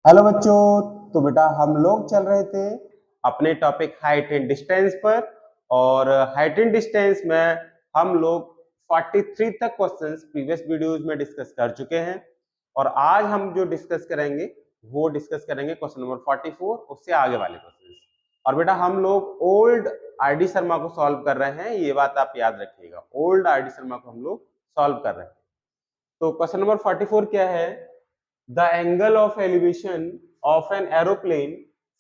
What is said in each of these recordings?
Hello बच्चों। तो बेटा हम लोग चल रहे थे अपने टॉपिक हाइट एंड डिस्टेंस पर, और हाइट एंड डिस्टेंस में हम लोग 43 तक क्वेश्चंस प्रीवियस वीडियोस में डिस्कस कर चुके हैं। और आज हम जो डिस्कस करेंगे वो डिस्कस करेंगे क्वेश्चन नंबर 44, उससे आगे वाले क्वेश्चंस। और बेटा हम लोग ओल्ड आर डी शर्मा को सॉल्व कर रहे हैं, ये बात आप याद रखिएगा। ओल्ड आर डी शर्मा को हम लोग सॉल्व कर रहे हैं। तो क्वेश्चन नंबर 44 क्या है? The angle of elevation of an aeroplane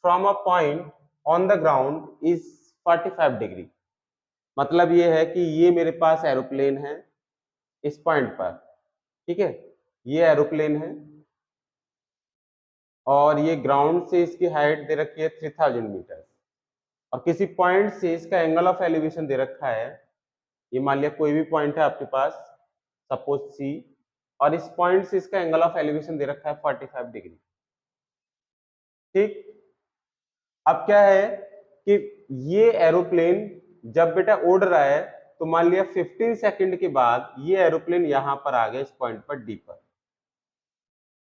from a point on the ground is 45 degree. मतलब ये है कि ये मेरे पास एरोप्लेन है इस पॉइंट पर, ठीक है, ये एरोप्लेन है और ये ग्राउंड से इसकी हाइट दे रखी है 3000 मीटर, और किसी पॉइंट से इसका एंगल ऑफ एलिवेशन दे रखा है। ये मान लिया कोई भी पॉइंट है आपके पास, सपोज सी, और इस पॉइंट से इसका एंगल ऑफ एलिवेशन दे रखा है 45 डिग्री। ठीक, अब क्या है कि ये एरोप्लेन जब बेटा उड़ रहा है तो मान लिया 15 सेकंड के बाद ये एरोप्लेन यहां पर आ गया, इस पॉइंट पर डी पर।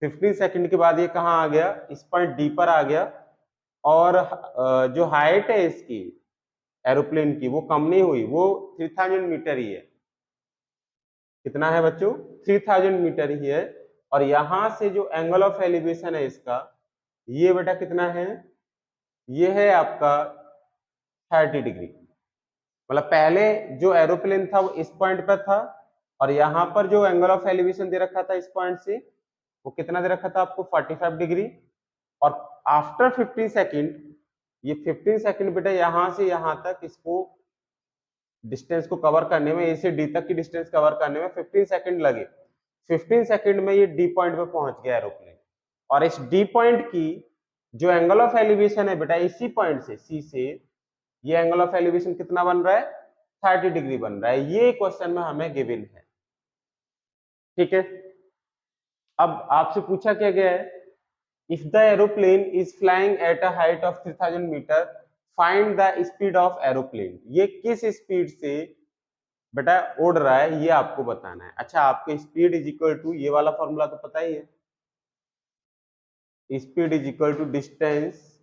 15 सेकंड के बाद ये कहां आ गया? इस पॉइंट डी पर आ गया। और जो हाइट है इसकी एरोप्लेन की वो कम नहीं हुई, वो 3000 मीटर ही है। कितना है बच्चों? 3000 मीटर ही है। और यहां से जो एंगल ऑफ एलिवेशन है इसका, ये बेटा कितना है? ये है आपका 30 डिग्री। मतलब पहले जो एरोप्लेन था वो इस पॉइंट पर था, और यहां पर जो एंगल ऑफ एलिवेशन दे रखा था इस पॉइंट से, वो कितना दे रखा था आपको? 45 डिग्री। और आफ्टर 15 सेकंड, ये 15 सेकंड बेटा यहां से यहां तक इसको डिस्टेंस को कवर करने में, ए से डी तक की डिस्टेंस कवर करने में 15 सेकंड लगे। 15 सेकंड में ये डी पॉइंट पे पहुंच गया एरोप्लेन। और इस डी पॉइंट की जो एंगल ऑफ एलिवेशन है बेटा, इसी पॉइंट से सी से ये एंगल ऑफ एलिवेशन कितना बन रहा है? 30 डिग्री बन रहा है। ये क्वेश्चन में हमें गिवन है, ठीक है। अब आपसे पूछा क्या गया है? If the aeroplane is flying at a height of 3000 metre, find the speed of aeroplane. ये किस स्पीड से बेटा उड़ रहा है, ये आपको बताना है। अच्छा, आपको स्पीड इज इक्वल टू, ये वाला फॉर्मूला तो पता ही है, speed is equal to distance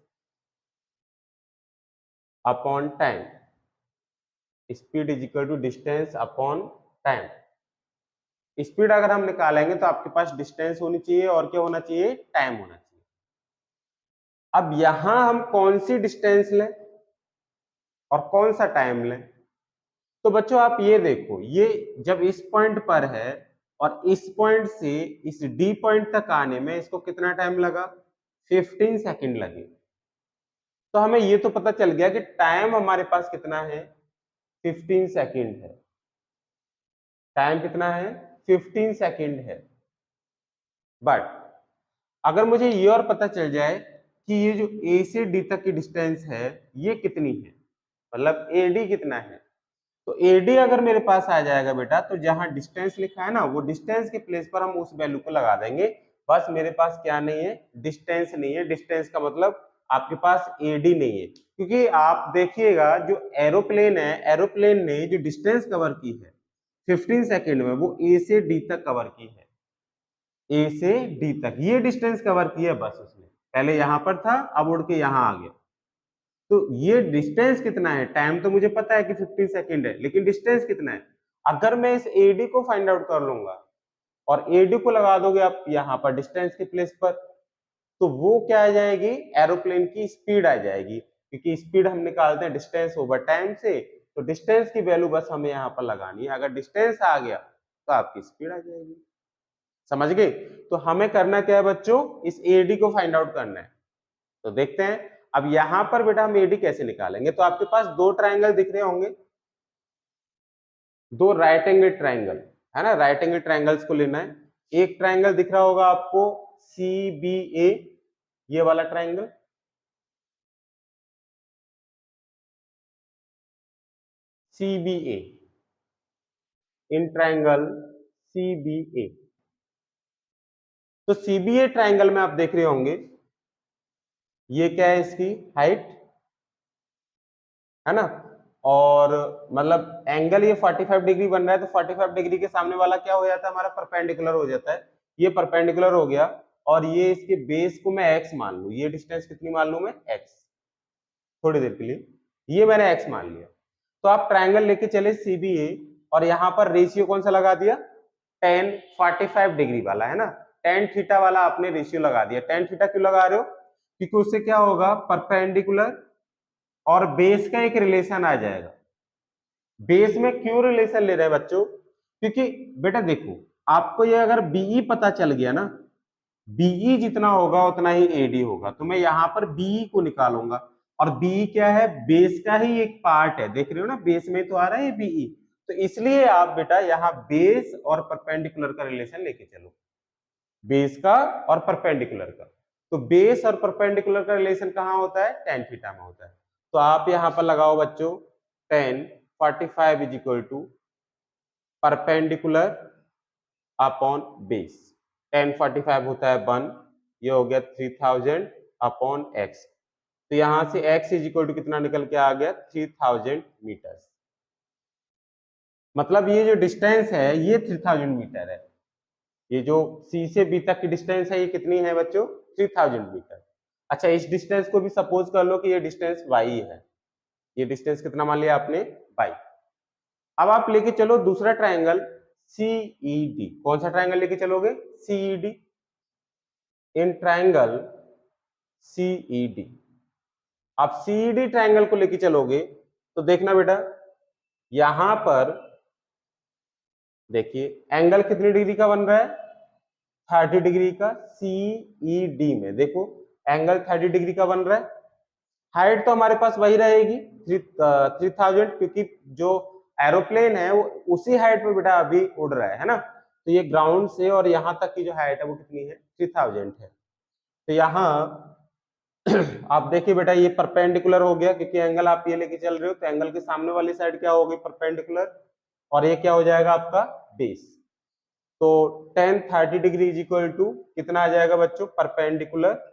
upon time. Speed is equal to distance upon time. Speed अगर हम निकालेंगे तो आपके पास डिस्टेंस होनी चाहिए, और क्या होना चाहिए? टाइम होना चाहिए। अब यहां हम कौन सी डिस्टेंस लें और कौन सा टाइम लें? तो बच्चों आप ये देखो, ये जब इस पॉइंट पर है और इस पॉइंट से इस डी पॉइंट तक आने में इसको कितना टाइम लगा? 15 सेकंड लगे। तो हमें ये तो पता चल गया कि टाइम हमारे पास कितना है? 15 सेकंड है। टाइम कितना है? 15 सेकंड है। बट अगर मुझे ये और पता चल जाए कि ये जो ए से डी तक की डिस्टेंस है ये कितनी है, मतलब एडी कितना है, तो एडी अगर मेरे पास आ जाएगा बेटा, तो जहां डिस्टेंस लिखा है ना, वो डिस्टेंस के प्लेस पर हम उस वैल्यू को लगा देंगे। बस मेरे पास क्या नहीं है? डिस्टेंस नहीं है। डिस्टेंस का मतलब आपके पास एडी नहीं है, क्योंकि आप देखिएगा जो एरोप्लेन है, एरोप्लेन ने जो डिस्टेंस कवर की है 15 सेकेंड में, वो ए से डी तक कवर की है। ए से डी तक ये डिस्टेंस कवर किया बस उसने। पहले यहां पर था, अब उड़ के यहां आ गया। तो ये डिस्टेंस कितना है? टाइम तो मुझे पता है कि 15 सेकंड है, लेकिन डिस्टेंस कितना है? अगर मैं इस एडी को फाइंड आउट कर लूंगा और एडी को लगा दोगे आप यहां पर डिस्टेंस के प्लेस पर, तो वो क्या आ जाएगी? एरोप्लेन की स्पीड आ जाएगी, क्योंकि स्पीड हम निकालते हैं डिस्टेंस ओवर टाइम से। तो डिस्टेंस की वैल्यू बस हमें यहाँ पर लगानी है। अगर डिस्टेंस आ गया तो आपकी स्पीड आ जाएगी। समझ गए? तो हमें करना क्या है बच्चों? इस एडी को फाइंड आउट करना है। तो देखते हैं अब यहां पर बेटा हम एडी कैसे निकालेंगे। तो आपके पास दो ट्राइंगल दिख रहे होंगे, दो राइट एंगल ट्राइंगल, है ना। राइट एंगल ट्राइंगल्स को लेना है। एक ट्राइंगल दिख रहा होगा आपको सी बी ए, ये वाला triangle, C B A, in triangle C B A. तो सीबीए ट्राइंगल में आप देख रहे होंगे ये क्या है? इसकी हाइट है ना, और मतलब एंगल ये 45 डिग्री बन रहा है, तो 45 डिग्री के सामने वाला क्या हो जाता है? हमारा परपेंडिकुलर हो जाता है। ये परपेंडिकुलर हो गया। और ये इसके बेस को मैं x मान लूं, ये डिस्टेंस कितनी मान लूं मैं x, थोड़ी देर के लिए ये मैंने x मान लिया। तो आप ट्रायंगल लेके चले CBA और यहाँ पर रेशियो कौन सा लगा दिया, tan 45 डिग्री वाला है ना, tan थीटा वाला आपने रेशियो लगा दिया। tan थीटा क्यों लगा रहे हो, क्योंकि उससे क्या होगा, परपेंडिकुलर और बेस का एक रिलेशन आ जाएगा। बेस में क्यों रिलेशन ले रहे हैं बच्चों, क्योंकि बेटा देखो आपको ये अगर बीई पता चल गया ना, बीई जितना होगा उतना ही एडी होगा, तो मैं यहाँ पर बीई को निकालूंगा। और बीई क्या है, बेस का ही एक पार्ट है, देख रहे हो ना बेस में तो आ रहा है बीई, तो इसलिए आप बेटा यहाँ बेस और परपेंडिकुलर का रिलेशन लेके चलो, बेस का और परपेंडिकुलर का। तो बेस और परपेंडिकुलर का रिलेशन कहाँ होता है, tan थीटा में होता है। तो आप यहाँ पर लगाओ बच्चों tan 45 is equal to perpendicular upon base. tan 45 होता है 1, ये हो गया 3000 अपॉन x। तो यहां से x इज इक्वल टू कितना निकल के आ गया, 3000 मीटर। मतलब ये जो डिस्टेंस है ये 3000 मीटर है। ये जो C से B तक की डिस्टेंस है ये कितनी है बच्चों, 3000 मीटर। अच्छा इस डिस्टेंस को भी सपोज कर लो कि ये डिस्टेंस y है, ये डिस्टेंस कितना मान लिया आपने, y। अब आप लेके चलो दूसरा ट्रायंगल CED, कौन सा ट्रायंगल लेके चलोगे, CED। इन ट्रायंगल CED, आप CED ट्रायंगल को लेके चलोगे तो देखना बेटा यहां पर देखिए एंगल कितनी डिग्री का बन रहा है, 30 डिग्री का। CED में देखो एंगल 30 डिग्री का बन रहा है। हाइट तो हमारे पास वही रहेगी 3000, क्योंकि जो एरोप्लेन है वो उसी हाइट पे बेटा अभी उड़ रहा है ना। तो ये ग्राउंड से और यहाँ तक की जो हाइट है वो कितनी है, 3000 है। तो यहाँ आप देखिए बेटा ये परपेंडिकुलर हो गया, क्योंकि एंगल आप ये लेके चल रहे हो, तो एंगल के सामने वाली साइड क्या होगी, परपेंडिकुलर, और ये क्या हो जाएगा आपका बेस। तो tan 30 degree is equal to कितना आ जाएगा बच्चों, परपेंडिकुलर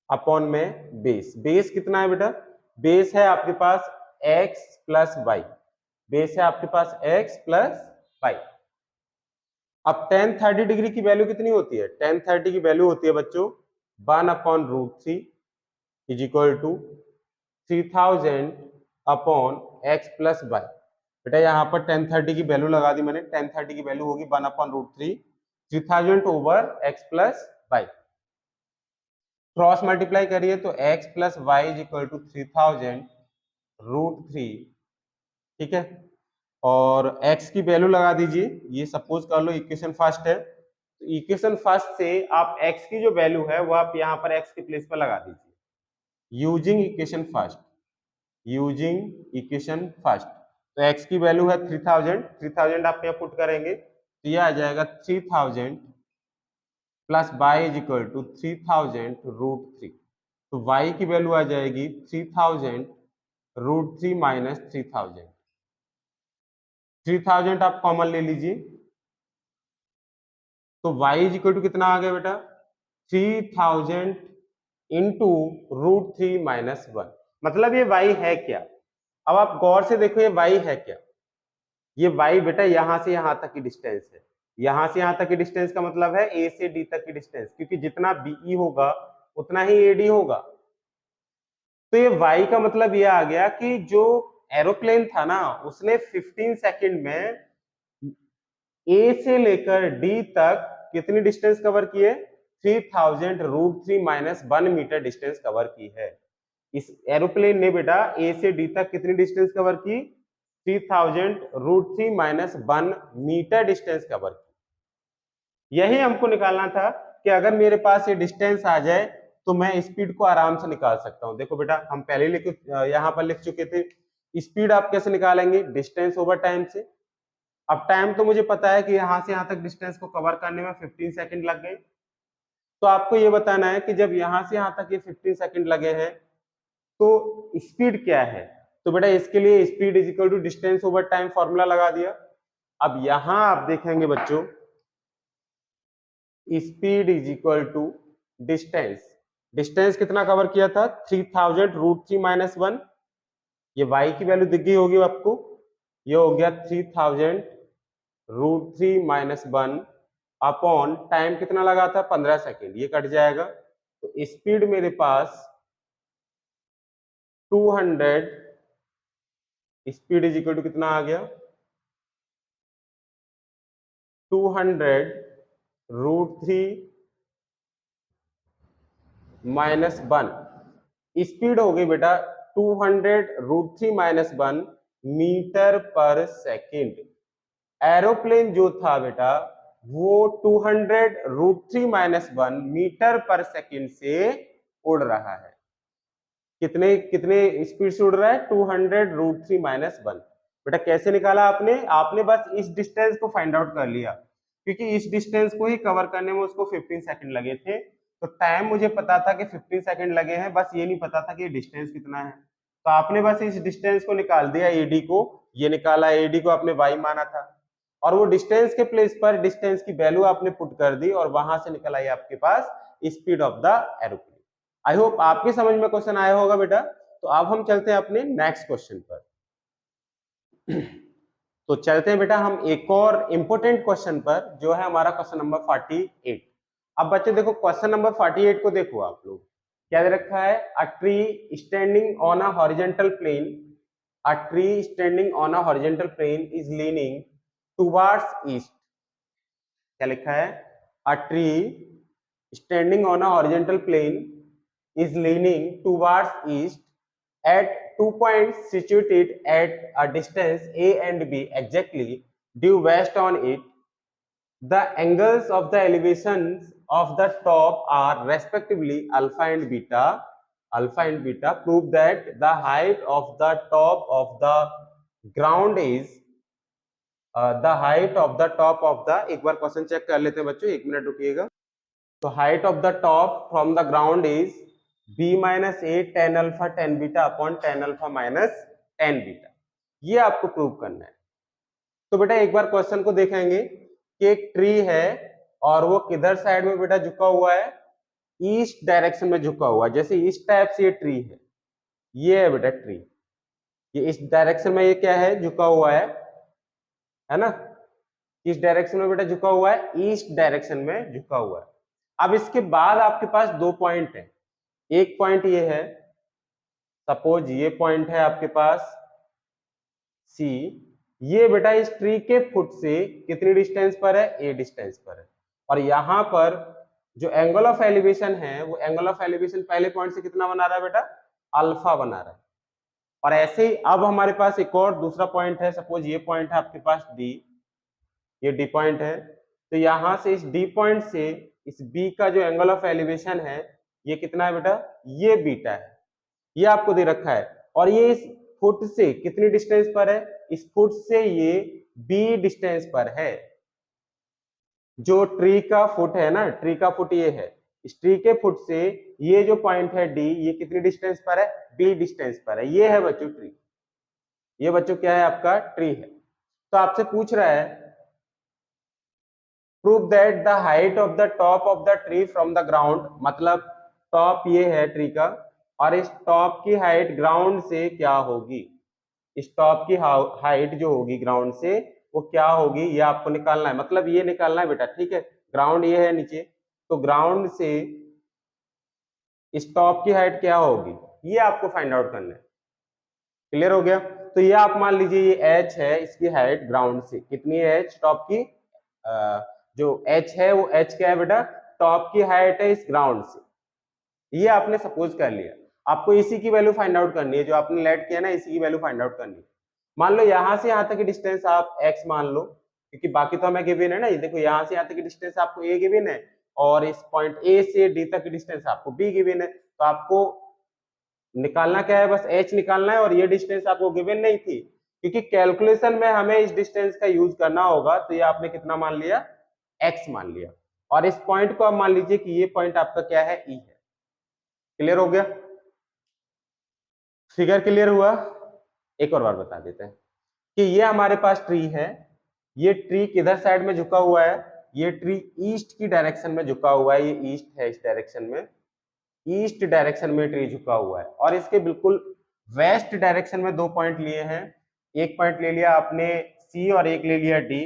अपॉन में बेस। बेस कितना है बेटा, बेस है आपके पास x प्लस वाई, बेस है आपके पास x प्लस वाई। अब tan 30 डिग्री की वैल्यू कितनी होती है, tan 30 की वैल्यू होती है बच्चों 1/√3 इज इक्वल टू 3000 अपॉन x प्लस वाई। बेटा यहाँ पर tan 30 की वैल्यू लगा दी मैंने, tan 30 की वैल्यू होगी 1/√3, 3000 over x plus y. Cross multiply करिए तो x plus y is equal to 3000√3, ठीक है। और x की वैल्यू लगा दीजिए, ये सपोज कर लो इक्वेशन फर्स्ट है, तो इक्वेशन फर्स्ट से आप x की जो वैल्यू है वो आप यहाँ पर x के प्लेस पर लगा दीजिए using equation first, using equation first. तो x की वैल्यू है 3000 आप यहाँ पुट करेंगे तो ये आ जाएगा 3000 plus y is equal to 3000√3। तो y की वैल्यू आ जाएगी 3000√3 माइनस 3000। 3000 आप कॉमन ले लीजिए तो y इज इक्वल टू कितना आ गया बेटा, 3000 इंटू √3 माइनस 1। मतलब ये y है क्या, अब आप गौर से देखो ये y है क्या, ये y बेटा यहां से यहां तक की डिस्टेंस है, यहां से यहां तक की डिस्टेंस का मतलब है a से d तक की डिस्टेंस, क्योंकि जितना BE होगा उतना ही AD होगा। तो ये y का मतलब ये आ गया कि जो एरोप्लेन था ना उसने 15 सेकंड में A से लेकर D तक कितनी डिस्टेंस कवर की है, 3000√3 माइनस 1 मीटर डिस्टेंस कवर की है। इस एरोप्लेन ने बेटा A से D तक कितनी डिस्टेंस कवर की, 3000√3 माइनस 1 मीटर डिस्टेंस कवर की। यही हमको निकालना था कि अगर मेरे पास ये डिस्टेंस आ जाए तो मैं स्पीड को आराम से निकाल सकता हूं। देखो बेटा हम पहले यहाँ पर लिख चुके थे, स्पीड आप कैसे निकालेंगे, डिस्टेंस ओवर टाइम से। अब टाइम तो मुझे पता है कि यहां से यहां तक डिस्टेंस को कवर करने में 15 सेकंड लग गए, तो आपको ये बताना है कि जब यहां से यहां तक ये 15 सेकंड लगे हैं तो स्पीड क्या है। तो बेटा इसके लिए speed is equal to distance over time formula लगा दिया। अब यहां आप देखेंगे बच्चों speed is equal to distance, distance कितना कवर किया था, 3000√3 माइनस 1। ये y की वैल्यू दिख गई होगी आपको, ये हो गया 3000√3 माइनस 1 अपॉन टाइम कितना लगा था 15 सेकेंड, ये कट जाएगा तो स्पीड मेरे पास 200, स्पीड इज इक्वल टू कितना आ गया 200√3 -1। स्पीड हो गई बेटा 200√3 -1 मीटर पर सेकेंड। एरोप्लेन जो था बेटा वो 200√3 -1 मीटर पर सेकेंड से उड़ रहा है। कितने कितने स्पीड से उड़ रहा है 200√3 -1। बेटा कैसे निकाला आपने, आपने बस इस डिस्टेंस को फाइंड आउट कर लिया, क्योंकि इस डिस्टेंस को ही कवर करने में उसको 15 सेकंड लगे थे, तो टाइम मुझे पता था कि 15 सेकंड लगे हैं, बस ये नहीं पता था कि डिस्टेंस कितना है। तो आपने बस इस डिस्टेंस को निकाल दिया, एडी को, ये निकाला, एडी को आपने वाई माना था, और वो डिस्टेंस के प्लेस पर डिस्टेंस की वैल्यू आपने पुट कर दी, और वहां से निकल आई आपके पास speed of the aeroplane. I hope आपकी समझ में क्वेश्चन आया होगा बेटा। तो अब हम चलते हैं अपने नेक्स्ट क्वेश्चन पर। तो चलते हैं बेटा हम एक और इंपोर्टेंट क्वेश्चन पर, जो है हमारा क्वेश्चन नंबर 48। अब बच्चे देखो क्वेश्चन नंबर 48 को देखो आप लोग, क्या दे रखा है, a tree standing on a horizontal plane, a tree standing on a horizontal plane is leaning towards east. क्या लिखा है, a tree standing on a horizontal plane is leaning towards east at 2 points situated at a distance A and B exactly due west on it. The angles of the elevations of the top are respectively alpha and beta. Alpha and beta prove that the height of the top of the ground is the height of the top of the, एक बार question check कर लेते हैं बच्चों, एक minute रुकिएगा। तो height of the top from the ground is b - a tan alpha tan beta upon tan alpha minus tan beta, ये आपको prove करना है। तो बेटा एक बार क्वेश्चन को देखेंगे कि एक ट्री है और वो किधर साइड में बेटा झुका हुआ है, ईस्ट डायरेक्शन में झुका हुआ है। जैसे इस टाइप से ये ट्री है बेटा ट्री, ये इस डायरेक्शन में, ये क्या है, झुका हुआ है ना, किस डायरेक्शन में बेटा झुका हुआ है, ईस्ट डायरेक्शन में झुका हुआ है। अब इसके बाद आपके पास दो पॉइंट है, एक पॉइंट ये है, सपोज ये पॉइंट है आपके पास सी, ये बेटा इस ट्री के फुट से कितनी डिस्टेंस पर है, ए डिस्टेंस पर है, और यहां पर जो एंगल ऑफ एलिवेशन है वो एंगल ऑफ एलिवेशन पहले पॉइंट से कितना बना रहा है बेटा, अल्फा बना रहा है। और ऐसे ही अब हमारे पास एक और दूसरा पॉइंट है, सपोज ये पॉइंट है आपके पास डी, ये डी पॉइंट है, तो यहां से इस डी पॉइंट से इस बी का जो एंगल ऑफ एलिवेशन है ये कितना है बेटा, ये बीटा है, ये आपको दे रखा है। और ये इस फुट से कितनी डिस्टेंस पर है, इस फुट से ये बी डिस्टेंस पर है। जो ट्री का फुट है ना, ट्री का फुट ये है, इस ट्री के फुट से ये जो पॉइंट है डी, ये कितनी डिस्टेंस पर है, बी डिस्टेंस पर है। ये है बच्चों ट्री, ये बच्चों क्या है, आपका ट्री है। तो आपसे पूछ रहा है prove that the height of the top of the tree from the ground, मतलब टॉप ये है ट्री का, और इस टॉप की हाइट ग्राउंड से क्या होगी, इस टॉप की हाइट जो होगी ग्राउंड से वो क्या होगी, ये आपको निकालना है, मतलब ये निकालना है बेटा, ठीक है। ग्राउंड ये है नीचे, तो ग्राउंड से इस टॉप की हाइट क्या होगी, ये आपको फाइंड आउट करना है। क्लियर हो गया। तो ये आप मान लीजिए ये h है, इसकी हाइट ग्राउंड से कितनी है, h टॉप की, जो h है वो h क्या है बेटा, टॉप की हाइट है इस ग्राउंड से, ये आपने सपोज कर लिया। आपको इसी की वैल्यू फाइंड आउट करनी है, जो आपने लेट किया ना, इसी की वैल्यू फाइंड आउट करनी है। मान लो यहां से यहां तक की डिस्टेंस आप x मान लो, क्योंकि बाकी तो हमें गिवन है ना, ये देखो यहां से यहां तक की डिस्टेंस आपको a गिवन है, और इस पॉइंट a से d तक की डिस्टेंस आपको b गिवन है। तो आपको निकालना क्या है, बस h निकालना है, और ये डिस्टेंस आपको गिवन नहीं थी, क्योंकि कैलकुलेशन में हमें इस डिस्टेंस का यूज करना होगा। तो ये आपने कितना मान लिया, x मान लिया, और इस पॉइंट को आप मान लीजिए कि ये पॉइंट आपका क्या है, e है। क्लियर हो गया, फिगर क्लियर हुआ। एक और बार बता देते हैं कि ये हमारे पास ट्री है, ये ट्री किधर साइड में झुका हुआ है, ये ट्री ईस्ट की डायरेक्शन में झुका हुआ है, ये ईस्ट है, इस डायरेक्शन में, ईस्ट डायरेक्शन में ट्री झुका हुआ है। और इसके बिल्कुल वेस्ट डायरेक्शन में दो पॉइंट लिए हैं, एक पॉइंट ले लिया आपने सी और एक ले लिया D.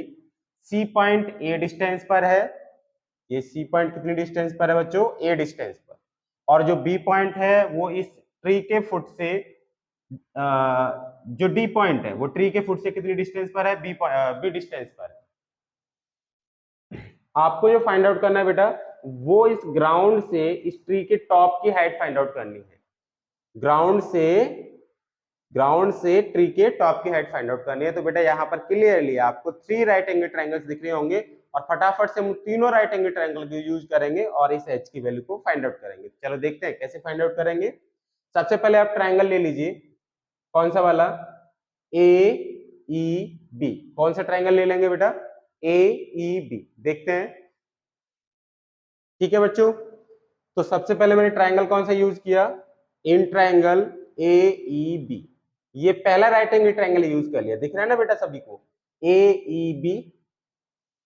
C point a distance पर है ये सी पॉइंट कितनी डिस्टेंस पर है बच्चों, ए डिस्टेंस पर, और जो बी पॉइंट है वो इस ट्री के फुट से जो डी पॉइंट है वो ट्री के फुट से कितनी डिस्टेंस पर है, बी डिस्टेंस पर है। आपको जो फाइंड आउट करना है बेटा वो इस ग्राउंड से इस ट्री के टॉप की हाइट फाइंड आउट करनी है। ग्राउंड से ट्री के टॉप की हाइट फाइंड आउट करनी है। तो बेटा यहाँ पर क्लियरली आपको 3 राइट एंगल ट्रायंगल्स दिख रहे होंगे और फटाफट से हम तीनों राइट एंगल ट्रायंगल को यूज करेंगे और इस एच की वैल्यू को फाइंड आउट करेंगे। चलो देखते हैं कैसे फाइंड आउट करेंगे। सबसे पहले आप ट्रायंगल ले लीजिए, कौन सा वाला, ए ई बी। कौन सा ट्रायंगल ले लेंगे बेटा, ए ई बी। देखते हैं, ठीक है बच्चों। तो सबसे पहले मैंने ट्रायंगल कौन सा यूज किया, in triangle A E B. ये पहला राइट एंगल ट्रायंगल यूज कर लिया, दिख रहा है ना बेटा सभी को, ए ई बी,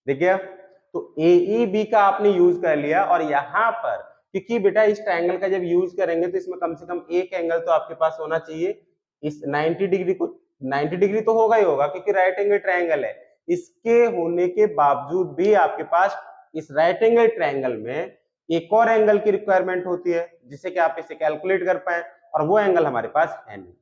देख गया। तो ए ई बी का आपने यूज कर लिया और यहां पर क्योंकि बेटा इस ट्रायंगल का जब यूज करेंगे तो इसमें कम से कम एक एंगल तो आपके पास होना चाहिए। इस 90 डिग्री को 90 डिग्री तो होगा ही होगा क्योंकि राइट एंगल ट्रायंगल है। इसके होने के बावजूद भी आपके पास इस राइट एंगल ट्रायंगल में एक और एंगल की रिक्वायरमेंट होती है जिससे कि आप इसे कैलकुलेट कर पाए, और वो एंगल हमारे पास है नहीं,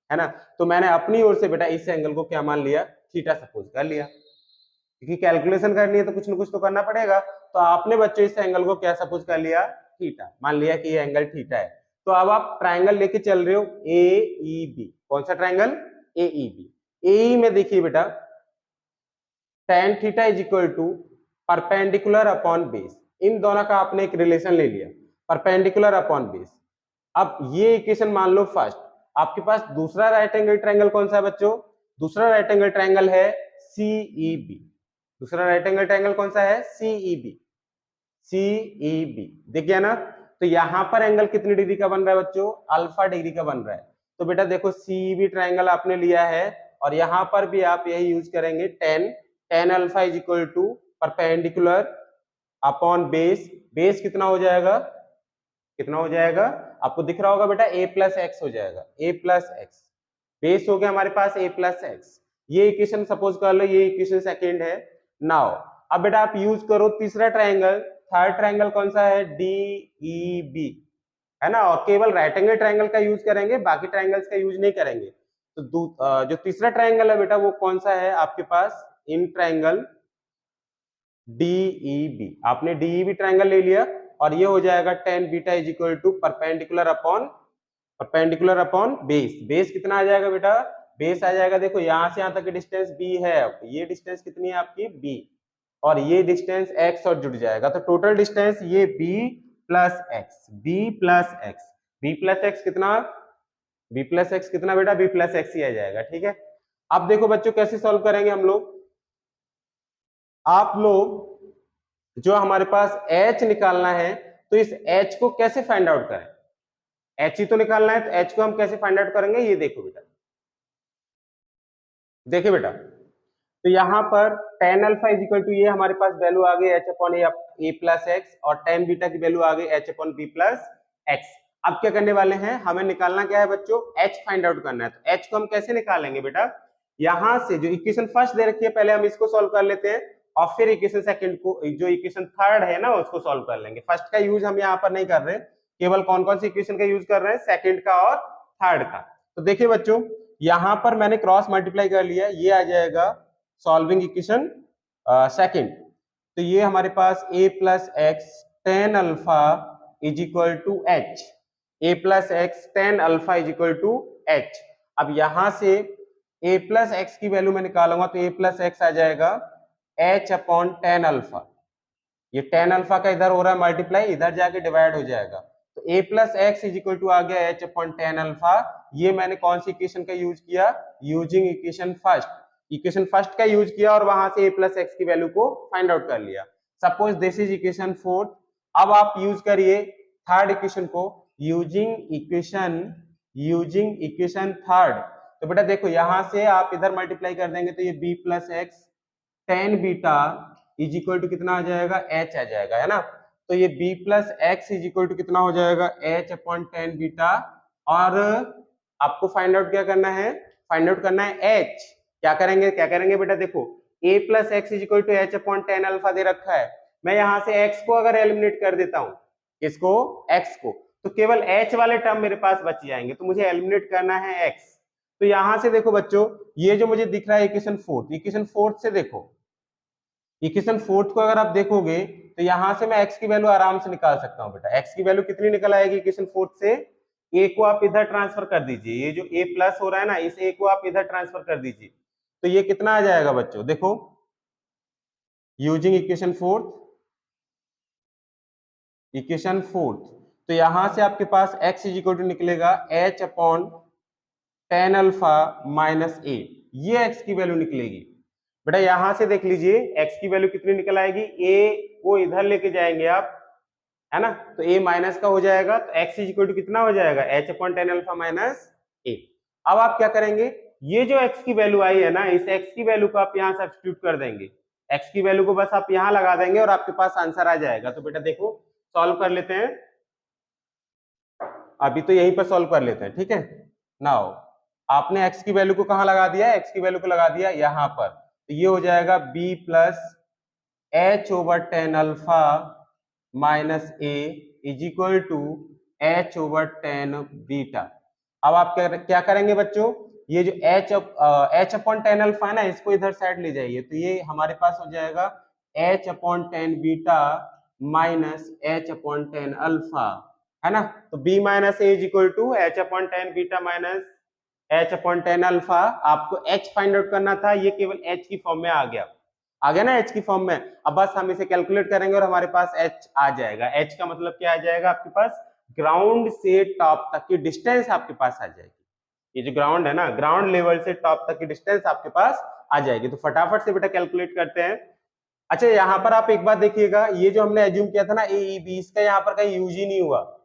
है ना। तो मैंने अपनी ओर से बेटा इस एंगल को क्या मान लिया, थीटा सपोज कर लिया, क्योंकि कैलकुलेशन करनी है तो कुछ ना कुछ तो करना पड़ेगा। तो आपने बच्चों इस एंगल को क्या सपोज कर लिया, थीटा, मान लिया कि ये एंगल थीटा है। तो अब आप ट्रायंगल लेके चल रहे हो ए ई बी। कौन सा ट्रायंगल, ए ई बी। ए में देखिए बेटा tan theta is equal to perpendicular upon base. इन दोनों का आपने एक रिलेशन ले लिया, परपेंडिकुलर अपॉन बेस। अब ये इक्वेशन मान लो फर्स्ट। आपके पास दूसरा राइट एंगल ट्रायंगल कौन सा है बच्चों, दूसरा राइट एंगल ट्रायंगल है सीईबी। दूसरा राइट एंगल ट्रायंगल कौन सा है, सीईबी। सीईबी दिख गया ना। तो यहां पर एंगल कितनी डिग्री का बन रहा है बच्चों, अल्फा डिग्री का बन रहा है। तो बेटा देखो सीईबी ट्रायंगल आपने लिया है और यहां पर भी आप यही यूज करेंगे, tan alpha is equal to perpendicular upon base. Base कितना हो जाएगा, कितना हो जाएगा, आपको दिख रहा होगा बेटा a प्लस एक्स हो जाएगा, a प्लस एक्स। बेस हो गया हमारे पास a प्लस एक्स। ये इक्वेशन सपोज कर लो, ये इक्वेशन सेकंड है। नाउ अब बेटा आप यूज करो तीसरा ट्रायंगल, थर्ड ट्रायंगल कौन सा है, डी ई बी, है ना। और केवल राइट एंगल ट्रायंगल का यूज करेंगे, बाकी ट्रायंगल्स का यूज नहीं करेंगे। तो जो तीसरा ट्रायंगल है बेटा वो कौन सा है आपके पास, इन ट्रायंगल डीईबी। आपने डीईबी ट्रायंगल ले लिया और ये हो जाएगा tan beta is equal to perpendicular upon base. Base कितना आ जाएगा बेटा, बेस आ जाएगा, देखो यहां से यहां तक की डिस्टेंस b है, ये डिस्टेंस कितनी है आपकी b, और ये डिस्टेंस x और जुड़ जाएगा। तो टोटल डिस्टेंस ये b plus x, b plus x, b plus x कितना, b प्लस एक्स कितना बेटा, b प्लस एक्स ही आ जाएगा, ठीक है। अब देखो बच्चों कैसे सॉल्व करेंगे हम लोग। आप लोग जो हमारे पास h निकालना है तो इस h को कैसे फाइंड आउट करें, h ही तो निकालना है, तो h को हम कैसे फाइंड आउट करेंगे, ये देखो बेटा। देखिए बेटा, तो यहां पर tan alpha is equal to, ये हमारे पास वैल्यू आ गई h upon A plus X, और tan बीटा की वैल्यू आ गई h upon B plus X. अब क्या करने वाले हैं, हमें निकालना क्या है बच्चों, h फाइंड आउट करना है। तो h को हम कैसे निकालेंगे बेटा, यहां से जो इक्वेशन फर्स्ट दे रखी है पहले हम इसको सॉल्व कर लेते हैं और फिर इक्वेशन सेकंड को, जो इक्वेशन थर्ड है ना उसको सॉल्व कर लेंगे। फर्स्ट का यूज हम यहाँ पर नहीं कर रहे, केवल कौन कौन सी इक्वेशन का यूज कर रहे हैं, सेकंड का और थर्ड का। तो देखिए बच्चों यहां पर मैंने क्रॉस मल्टीप्लाई कर लिया, ये आ जाएगा सॉल्विंग इक्वेशन सेकंड। तो ये हमारे पास a plus X tan alpha is equal to H, a plus X tan alpha is equal to H. अब यहां से a प्लस एक्स की वैल्यू मैं निकालूंगा तो a प्लस एक्स आ जाएगा h अपॉन टेन अल्फा। ये टेन अल्फा का इधर हो रहा है मल्टीप्लाई, इधर जाके डिवाइड हो जाएगा। तो a plus x is equal to आ गया h अपॉन टेन अल्फा। ये मैंने कौन सी इक्वेशन का यूज किया, using equation first, equation first का यूज किया और वहां से a प्लस एक्स की वैल्यू को फाइंड आउट कर लिया। Suppose this is equation fourth. अब आप यूज करिए थर्ड इक्वेशन को, यूजिंग इक्वेशन थर्ड। तो बेटा देखो यहां से आप इधर मल्टीप्लाई कर देंगे तो ये b plus X tan beta is equal to कितना आ जाएगा, h आ जाएगा, है ना। तो ये b plus x is equal to कितना हो जाएगा, h अपॉन टेन बीटा। और आपको फाइंड आउट क्या करना है, फाइंड आउट करना है h। क्या करेंगे बेटा, देखो a plus x is equal to H upon tan alpha दे रखा है, मैं यहां से x को अगर एलिमिनेट कर देता हूं, किसको, x को, तो केवल h वाले टर्म मेरे पास बच जाएंगे, तो मुझे एलिमिनेट करना है x। तो यहां से देखो बच्चों, ये जो मुझे दिख रहा है इक्वेशन फोर्थ से देखो, इक्वेशन फोर्थ को अगर आप देखोगे तो यहां से मैं x की वैल्यू आराम से निकाल सकता हूं बेटा। x की वैल्यू कितनी निकल आएगी इक्वेशन फोर्थ से, a को आप इधर ट्रांसफर कर दीजिए, ये जो a प्लस हो रहा है ना, इस a को आप इधर ट्रांसफर कर दीजिए, तो ये कितना आ जाएगा बच्चों, देखो यूजिंग इक्वेशन फोर्थ, तो यहां से आपके पास x इज इक्वल टू निकलेगा h upon tan alpha minus A, ये x की वैल्यू निकलेगी बेटा। यहां से देख लीजिए x की वैल्यू कितनी निकल आएगी, a को इधर लेके जाएंगे आप, है ना, तो a माइनस का हो जाएगा, तो x इज इक्वल टू कितना हो जाएगा, h upon tan alpha minus A. अब आप क्या करेंगे, ये जो x की वैल्यू आई है ना, इस x की वैल्यू को आप यहाँ सब्स्टिट्यूट कर देंगे, x की वैल्यू को बस आप यहाँ लगा देंगे और आपके पास आंसर आ जाएगा। तो बेटा देखो सॉल्व कर लेते हैं, अभी तो यहीं पर सॉल्व कर लेते हैं, ठीक है। नाउ आपने x की वैल्यू को कहां लगा दिया, x की वैल्यू को लगा दिया यहाँ पर, तो ये हो जाएगा b plus h over tan alpha minus A is equal to h over tan beta. अब आप क्या करेंगे बच्चों, ये जो h अपॉन टेन अल्फा है ना, इसको इधर साइड ले जाइए, तो ये हमारे पास हो जाएगा h upon tan beta minus h upon tan alpha, है ना। तो b minus A is equal to h upon tan beta minus h upon tan alpha. आपको h फाइंड आउट करना था, ये केवल h की फॉर्म में आ गया ना h की फॉर्म में। अब बस हम इसे कैलकुलेट करेंगे और हमारे पास h आ जाएगा। h का मतलब क्या आ जाएगा, आपके पास ग्राउंड से टॉप तक की डिस्टेंस आपके पास आ जाएगी। ये जो ग्राउंड है ना, ग्राउंड लेवल से टॉप तक की डिस्टेंस आपके पास आ जाएगी। तो फटाफट से बेटा कैलकुलेट करते हैं। अच्छा यहाँ पर आप एक बात देखिएगा, ये जो हमने एज्यूम किया था ना AEB, इसका यहाँ पर कहीं यूज ही नहीं हुआ,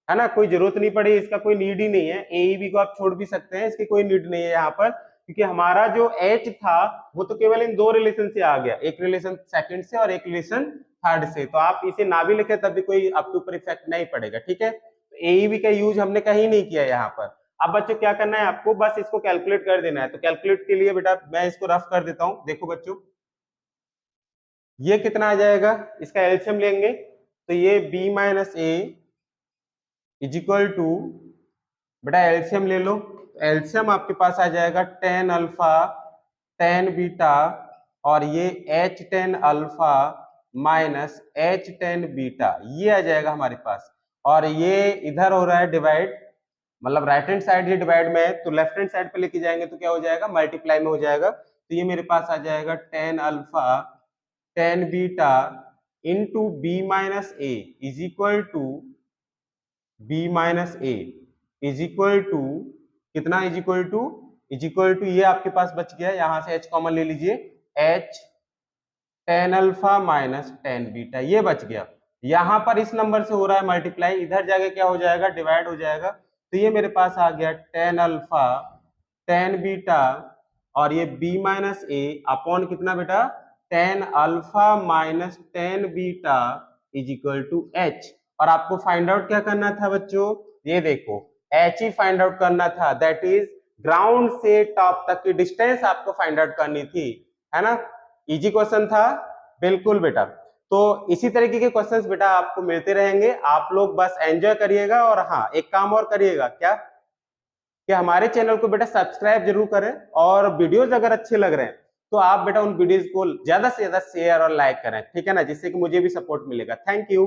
है ना, कोई जरूरत नहीं पड़ी, इसका कोई नीड ही नहीं है। AEB को आप छोड़ भी सकते हैं, इसकी कोई नीड नहीं है यहाँ पर, क्योंकि हमारा जो H था वो तो केवल इन दो रिलेशन से आ गया, एक रिलेशन सेकंड से और एक रिलेशन थर्ड से। तो आप इसे ना भी लिखे तब भी कोई आपके ऊपर इफेक्ट नहीं पड़ेगा, ठीक है। तो AEB का यूज हमने कहीं नहीं किया यहाँ पर। अब बच्चों क्या करना है आपको, बस इसको कैलकुलेट कर देना है। तो कैलकुलेट के लिए बेटा मैं इसको रफ कर देता हूँ। देखो बच्चों ये कितना आ जाएगा, इसका एलसीएम लेंगे तो ये b minus A is equal to, बेटा एलसीएम ले लो, एलसीएम आपके पास आ जाएगा टेन अल्फा टेन बीटा और ये h ten alpha minus h tan beta, ये आ जाएगा हमारे पास। और ये इधर हो रहा है डिवाइड, मतलब राइट हैंड साइड ये डिवाइड में है, तो लेफ्ट हैंड साइड पे लेके जाएंगे तो क्या हो जाएगा, मल्टीप्लाई में हो जाएगा। तो ये मेरे पास आ जाएगा tan alpha tan beta into B minus A is equal to b minus A is equal to कितना, इज इक्वल टू ये आपके पास बच गया, यहां से h कॉमन ले लीजिए, h ten alpha minus tan beta, ये बच गया। यहां पर इस नंबर से हो रहा है मल्टीप्लाई, इधर जाके क्या हो जाएगा, डिवाइड हो जाएगा। तो ये मेरे पास आ गया टेन अल्फा टेन बीटा और ये b माइनस ए अपॉन कितना बेटा, tan alpha minus tan beta is equal to h। और आपको फाइंड आउट क्या करना था बच्चों, ये देखो h ही फाइंड आउट करना था, दैट इज ग्राउंड से टॉप तक की डिस्टेंस आपको फाइंड आउट करनी थी, है ना। इजी क्वेश्चन था बिल्कुल बेटा। तो इसी तरीके के क्वेश्चंस बेटा आपको मिलते रहेंगे, आप लोग बस एंजॉय करिएगा। और हाँ एक काम और करिएगा, क्या कि हमारे चैनल को बेटा सब्सक्राइब जरूर करें, और वीडियोस अगर अच्छे लग रहे हैं तो आप बेटा उन वीडियोस को ज्यादा से ज्यादा शेयर और लाइक करें, ठीक है ना, जिससे कि मुझे भी सपोर्ट मिलेगा। Thank you.